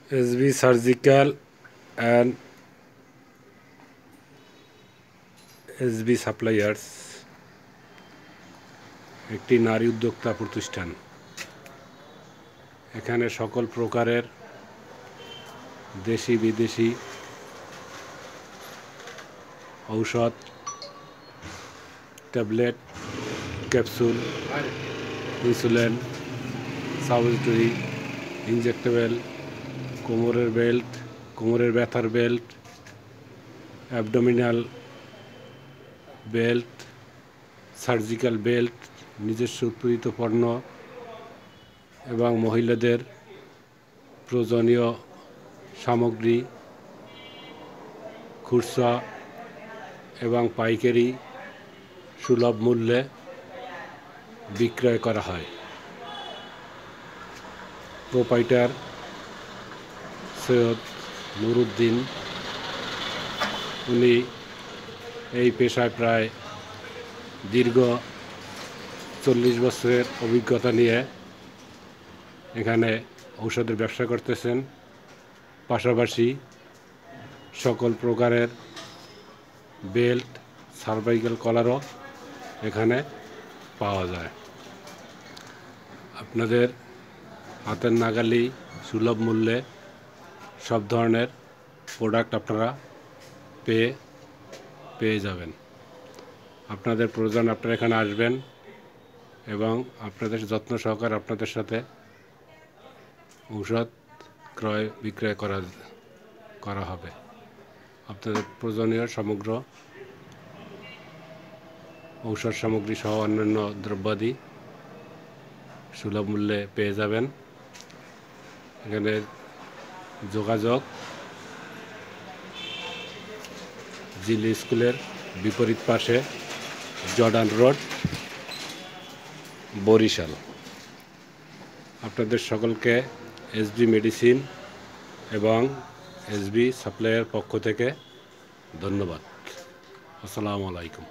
SB Surgical and SB Suppliers একটি নারী উদ্যোক্তা প্রতিষ্ঠান। এখানে সকল প্রকারের দেশি বিদেশি ঔষধ, tablet, capsule, insulin, suppository, injectable, কোমরের বেল্ট, কোমরের ব্যথার belt, abdominal belt, surgical belt, নিজস্ব উৎপাদিত পণ্য এবং মহিলাদের প্রয়োজনীয় সামগ্রী খুচরা এবং পাইকারি সুলভ মূল্যে বিক্রয় করা হয়। প্রোপাইটার সৈয়দ নুরুদ্দিন, উনি এই পেশায় প্রায় দীর্ঘ 40 বছরের অভিজ্ঞতা নিয়ে এখানে ঔষধের ব্যবসা করতেছেন। পাশাপাশি সকল প্রকারের বেল্ট, সার্ভাইকাল কলারও এখানে পাওয়া যায়। আপনাদের হাতের নাগালেই সুলভ মূল্যে সব ধরনের প্রোডাক্ট আপনারা পেয়ে যাবেন। আপনাদের প্রয়োজন আপনারা এখানে আসবেন এবং আপনাদের যত্ন সহকারে আপনাদের সাথে ঔষধ ক্রয় বিক্রয় করা হবে। আপনাদের প্রয়োজনীয় সমগ্র ঔষধ সামগ্রী সহ অন্যান্য দ্রব্যাদি সুলভ মূল্যে পেয়ে যাবেন। এখানে যোগাযোগ জিলি স্কুলের বিপরীত পাশে, জর্ডান রোড, বরিশাল। আপনাদের সকলকে এসবি মেডিসিন এবং এসবি সাপ্লাইয়ের পক্ষ থেকে ধন্যবাদ। আসসালামু আলাইকুম।